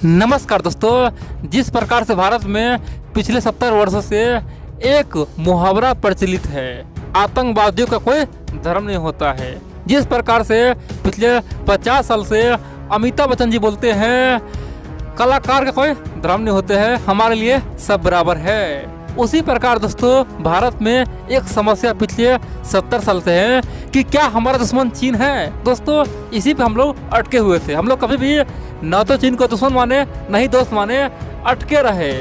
नमस्कार दोस्तों, जिस प्रकार से भारत में पिछले 70 वर्षों से एक मुहावरा प्रचलित है, आतंकवादियों का कोई धर्म नहीं होता है। जिस प्रकार से पिछले 50 साल से अमिताभ बच्चन जी बोलते हैं, कलाकार का कोई धर्म नहीं होते हैं, हमारे लिए सब बराबर है। उसी प्रकार दोस्तों भारत में एक समस्या पिछले 70 साल से है कि क्या हमारा दुश्मन चीन है। दोस्तों इसी पे हम लोग अटके हुए थे। हम लोग कभी भी न तो चीन को दुश्मन माने न ही दोस्त माने, अटके रहे।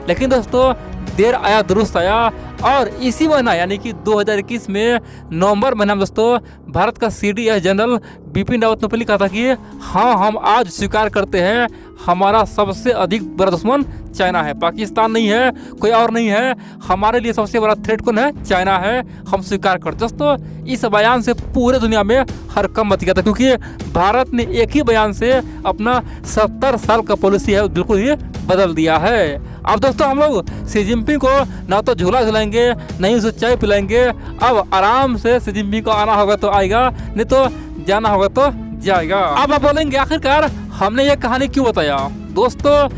लेकिन दोस्तों देर आया दुरुस्त आया, और इसी महीना यानी कि 2021 में नवंबर महीना में दोस्तों भारत का CDS जनरल बिपिन रावत ने पहले कहा था कि हाँ, हम आज स्वीकार करते हैं हमारा सबसे अधिक बड़ा दुश्मन चाइना है, पाकिस्तान नहीं है, कोई और नहीं है। हमारे लिए सबसे बड़ा थ्रेट कौन है? चाइना है, हम स्वीकार करते। दोस्तों इस बयान से पूरे दुनिया में हड़कंप मच गया था, क्योंकि भारत ने एक ही बयान से अपना 70 साल का पॉलिसी है बिल्कुल ही बदल दिया है। अब दोस्तों हम लोग शी जिनपिंग को ना तो झूला झुलाएंगे, नहीं उसे चाय पिलाएंगे। अब आराम से शी जिनपिंग को आना होगा तो आएगा, नहीं तो जाना होगा तो जाएगा। अब आप बोलेंगे आखिरकार हमने ये कहानी क्यों बताया? दोस्तों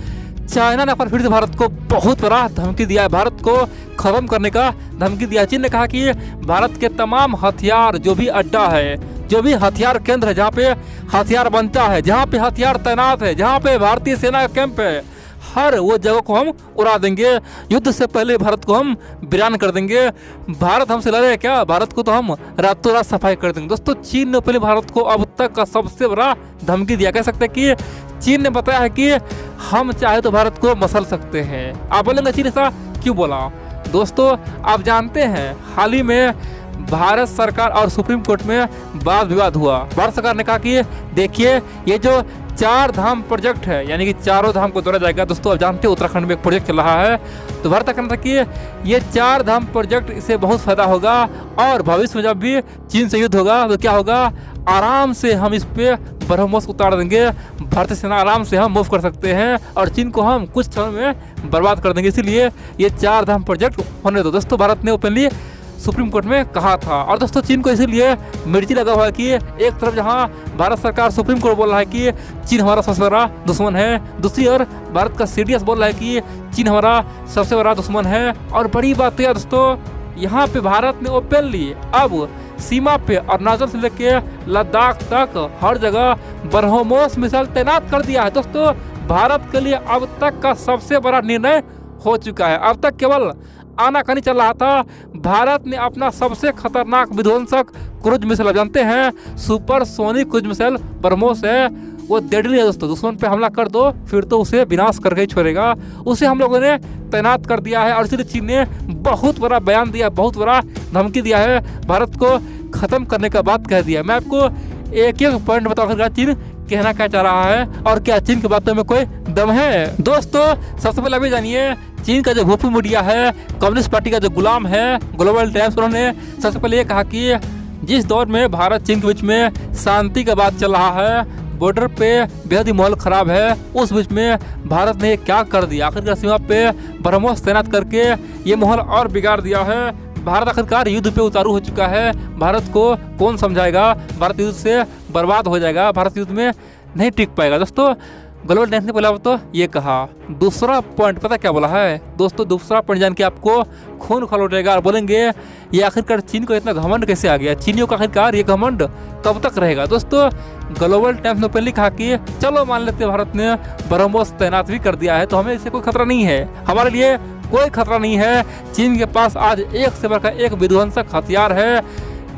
चाइना ने फिर से भारत को बहुत बड़ा धमकी दिया है, भारत को खत्म करने का धमकी दिया। चीन ने कहा कि भारत के तमाम हथियार, जो भी अड्डा है, जो भी हथियार केंद्र है, जहाँ पे हथियार बनता है, जहाँ पे हथियार तैनात है, जहाँ पे भारतीय सेना का कैंप है, हर वो जगह को हम उड़ा देंगे। युद्ध से पहले भारत को हम वीरान कर देंगे। भारत हमसे लड़े क्या? भारत को तो हम रातों रात सफाई कर देंगे। दोस्तों चीन ने पहले भारत को अब तक का सबसे बड़ा धमकी दिया। कह सकते हैं कि चीन ने बताया है कि हम चाहे तो भारत को मसल सकते हैं। आप बोलेंगे चीन ऐसा क्यों बोला? दोस्तों आप जानते हैं हाल ही में भारत सरकार और सुप्रीम कोर्ट में वाद विवाद हुआ। भारत सरकार ने कहा कि देखिए ये जो 4 धाम प्रोजेक्ट है, यानी कि चारों धाम को दौड़ा जाएगा। दोस्तों आप जानते हैं उत्तराखंड में एक प्रोजेक्ट चल रहा है, तो भारत का कहना था कि ये 4 धाम प्रोजेक्ट इससे बहुत फायदा होगा, और भविष्य में जब भी चीन से युद्ध होगा तो क्या होगा, आराम से हम इस पे ब्रह्मोस उतार देंगे। भारतीय सेना आराम से हम मूव कर सकते हैं और चीन को हम कुछ समय में बर्बाद कर देंगे। इसीलिए ये 4 धाम प्रोजेक्ट होने दो। दोस्तों भारत ने ओपनली सुप्रीम कोर्ट में कहा था। और दोस्तों चीन को इसीलिए मिर्ची लगा हुआ है कि एक तरफ जहां भारत सरकार सुप्रीम कोर्ट बोल रहा है कि चीन हमारा सबसे बड़ा दुश्मन है, दूसरी ओर भारत का CDS बोल रहा है कि चीन हमारा सबसे बड़ा दुश्मन है। और बड़ी बात है दोस्तों, यहाँ पे भारत ने ओपनली अब सीमा पे अरुणाचल से लेकर लद्दाख तक हर जगह ब्रह्मोस मिसाइल तैनात कर दिया है। दोस्तों भारत के लिए अब तक का सबसे बड़ा निर्णय हो चुका है। अब तक केवल आनाकानी चल रहा था। भारत ने अपना सबसे खतरनाक विध्वंसक क्रूज मिसाइल, जानते हैं सुपरसोनिक क्रूज मिसाइल ब्रह्मोस है, वो डेडली है। दोस्तों दुश्मन पे हमला कर दो फिर तो उसे विनाश करके ही छोड़ेगा, उसे हम लोगों ने तैनात कर दिया है। और इसलिए चीन ने बहुत बड़ा बयान दिया, बहुत बड़ा धमकी दिया है, भारत को खत्म करने का बात कह दिया। मैं आपको एक एक पॉइंट बताऊंगा चीन कहना क्या चाह रहा है और क्या चीन की बातों में कोई दम है। दोस्तों सबसे पहले अभी जानिए, चीन का जो भूपी मीडिया है, कम्युनिस्ट पार्टी का जो गुलाम है ग्लोबल टाइम्स, उन्होंने सबसे पहले ये कहा कि जिस दौर में भारत चीन के बीच में शांति का बात चल रहा है, बॉर्डर पे बेहद ही माहौल खराब है, उस बीच में भारत ने क्या कर दिया, आखिरकार सीमा पे ब्रह्मोस तैनात करके ये माहौल और बिगाड़ दिया है। भारत आखिरकार युद्ध पे उतारू हो चुका है। भारत को कौन समझाएगा? भारत युद्ध से बर्बाद हो जाएगा, भारत युद्ध में नहीं टिक पाएगा। दोस्तों ग्लोबल टाइम्स ने बोला तो ये कहा। दूसरा पॉइंट पता क्या बोला है? दोस्तों दूसरा पॉइंट जान के आपको खून खौल उठेगा और बोलेंगे ये आखिरकार चीन को इतना घमंड कैसे आ गया, चीनियों का आखिरकार ये घमंड कब तक रहेगा? दोस्तों ग्लोबल टाइम्स ने पहले कहा कि चलो मान लेते भारत ने ब्रह्मोस तैनात भी कर दिया है तो हमें इससे कोई खतरा नहीं है, हमारे लिए कोई खतरा नहीं है। चीन के पास आज एक से बढ़कर एक विध्वंसक हथियार है,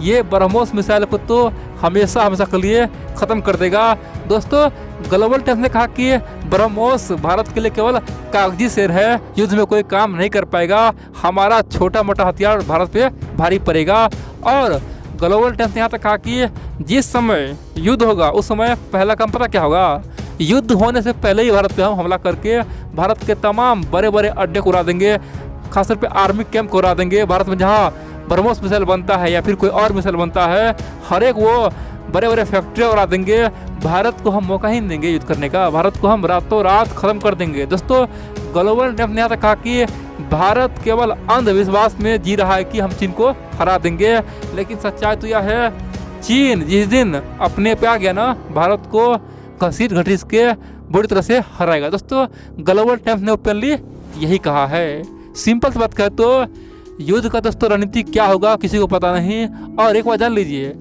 ये ब्रह्मोस मिसाइल को तो हमेशा हमेशा के लिए खत्म कर देगा। दोस्तों ग्लोबल टाइम्स ने कहा कि ब्रह्मोस भारत के लिए केवल कागजी शेर है, युद्ध में कोई काम नहीं कर पाएगा, हमारा छोटा मोटा हथियार भारत पे भारी पड़ेगा। और ग्लोबल टाइम्स ने यहाँ तक कहा कि जिस समय युद्ध होगा उस समय पहला काम पता क्या होगा? युद्ध होने से पहले ही भारत पे हम हमला करके भारत के तमाम बड़े बड़े अड्डे को उड़ा देंगे, खासतौर पे आर्मी कैंप को उड़ा देंगे। भारत में जहाँ ब्रह्मोस मिसाइल बनता है या फिर कोई और मिसाइल बनता है, हर एक वो बड़े बड़े फैक्ट्रियाँ उड़ा देंगे। भारत को हम मौका ही नहीं देंगे युद्ध करने का, भारत को हम रातों रात खत्म कर देंगे। दोस्तों ग्लोबल टाइम्स ने यहाँ तक कहा कि भारत केवल अंधविश्वास में जी रहा है कि हम चीन को हरा देंगे, लेकिन सच्चाई तो यह है चीन जिस दिन अपने पे आ गया ना, भारत को घसीट घसीट के बुरी तरह से हराएगा। दोस्तों ग्लोबल टाइम्स ने ओपनली यही कहा है। सिंपल सी बात कहें तो युद्ध का दोस्तों रणनीति क्या होगा किसी को पता नहीं। और एक बात जान लीजिए,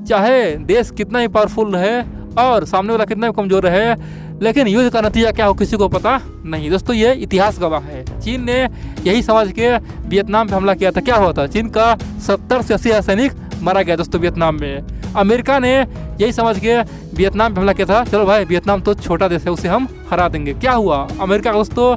चाहे देश कितना ही पावरफुल रहे और सामने वाला कितना भी कमजोर रहे, लेकिन युद्ध का नतीजा क्या हो किसी को पता नहीं। दोस्तों ये इतिहास गवाह है। चीन ने यही समझ के वियतनाम पे हमला किया था। क्या हुआ था? चीन का 70 से 80 सैनिक मारा गया दोस्तों वियतनाम में। अमेरिका ने यही समझ के वियतनाम पे हमला किया था, चलो भाई वियतनाम तो छोटा देश है, उसे हम हरा देंगे। क्या हुआ? अमेरिका का दोस्तों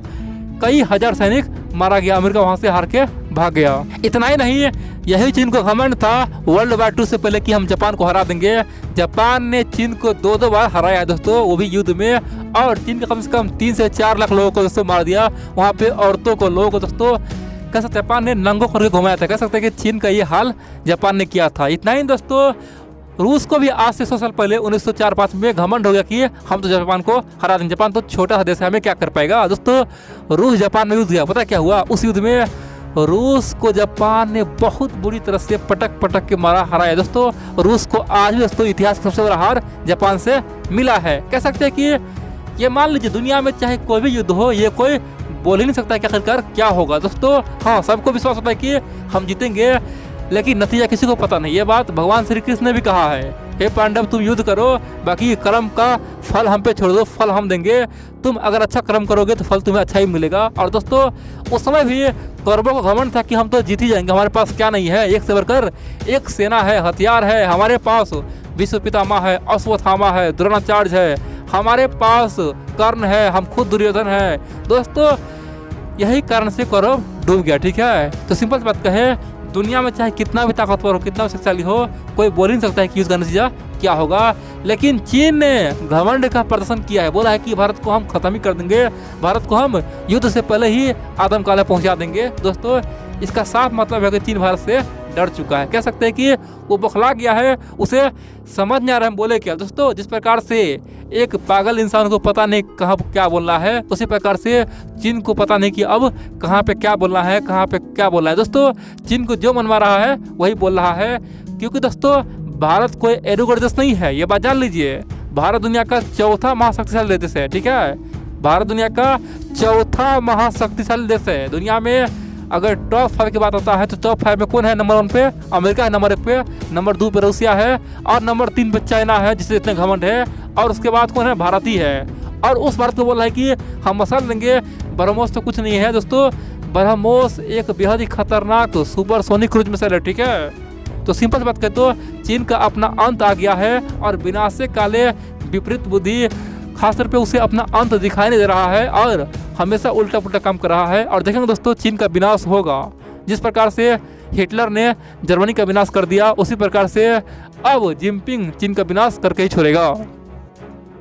कई हजार सैनिक मारा गया। अमेरिका वहां से हार के भाग गया। इतना ही नहीं, यही चीन को घमंड था वर्ल्ड वार 2 से पहले कि हम जापान को हरा देंगे। जापान ने चीन को 2 बार हराया है दोस्तों, वो भी युद्ध में। और चीन के कम से कम 3 से 4 लाख लोगों को दोस्तों मार दिया। वहाँ पे औरतों को, लोगों को दोस्तों कह सकते जापान ने नंगो करके घुमाया था। कह सकते हैं कि चीन का ये हाल जापान ने किया था। इतना ही दोस्तों, रूस को भी आज से 100 साल पहले 1904-5 में घमंड हो गया कि हम तो जापान को हरा देंगे। जापान तो छोटा सा देश है, हमें क्या कर पाएगा। दोस्तों रूस जापान में युद्ध गया, पता क्या हुआ? उस युद्ध में रूस को जापान ने बहुत बुरी तरह से पटक पटक के मारा, हराया। दोस्तों रूस को आज भी दोस्तों इतिहास का सबसे बड़ा हार जापान से मिला है। कह सकते हैं कि ये मान लीजिए दुनिया में चाहे कोई भी युद्ध हो, ये कोई बोल ही नहीं सकता कि आखिरकार क्या होगा। दोस्तों हाँ, सबको विश्वास होता है कि हम जीतेंगे, लेकिन नतीजा किसी को पता नहीं। ये बात भगवान श्री कृष्ण ने भी कहा है, हे पांडव तुम युद्ध करो, बाकी कर्म का फल हम पे छोड़ दो, फल हम देंगे। तुम अगर अच्छा कर्म करोगे तो फल तुम्हें अच्छा ही मिलेगा। और दोस्तों उस समय भी कौरवों को घमंड था कि हम तो जीत ही जाएंगे, हमारे पास क्या नहीं है, एक से बढ़कर एक सेना है, हथियार है, हमारे पास विश्व पितामह है, अश्वत्थामा है, द्रोणाचार्य है, हमारे पास कर्ण है, हम खुद दुर्योधन है। दोस्तों यही कारण से कौरव डूब गया। ठीक है, तो सिंपल बात कहे, दुनिया में चाहे कितना भी ताकतवर हो, कितना भी शक्तिशाली हो, कोई बोल ही नहीं सकता है कि उसका नतीजा क्या होगा। लेकिन चीन ने घमंड का प्रदर्शन किया है, बोला है कि भारत को हम खत्म ही कर देंगे, भारत को हम युद्ध से पहले ही आतंककाल पहुंचा देंगे। दोस्तों इसका साफ मतलब है कि चीन भारत से डर चुका है। कह सकते हैं कि वो बौखला गया है, उसे समझ नहीं आ रहा है हम बोले क्या। दोस्तों जिस प्रकार से एक पागल इंसान को पता नहीं कहाँ क्या बोलना है, उसी प्रकार से चीन को पता नहीं कि अब कहाँ पे क्या बोलना है, कहाँ पे क्या बोलना है। दोस्तों चीन को जो मनवा रहा है वही बोल रहा है, क्योंकि दोस्तों भारत कोई एरोगेंट देश नहीं है, ये बात जान लीजिए। भारत दुनिया का 4था महाशक्तिशाली देश है। ठीक है, भारत दुनिया का 4था महाशक्तिशाली देश है। दुनिया में अगर टॉप 5 की बात होता है तो टॉप 5 में कौन है? नंबर 1 पे अमेरिका है, नंबर 1 पे, नंबर 2 पे रूसिया है, और नंबर 3 पे चाइना है जिससे इतने घमंड है। और उसके बाद कौन है? भारत ही है। और उस भारत को बोल रहा है कि हम मसल देंगे। ब्रह्मोस तो कुछ नहीं है दोस्तों, ब्रह्मोस एक बेहद ही खतरनाक सुपरसोनिक क्रूज मिसाइल है। ठीक है, तो सिंपल बात कहें तो चीन का अपना अंत आ गया है, और विनाशे काले विपरीत बुद्धि खासतौर पे उसे अपना अंत दिखाई नहीं दे रहा है और हमेशा उल्टा पुल्टा काम कर रहा है। और देखेंगे दोस्तों चीन का विनाश होगा। जिस प्रकार से हिटलर ने जर्मनी का विनाश कर दिया, उसी प्रकार से अब जिनपिंग चीन का विनाश करके ही छोड़ेगा।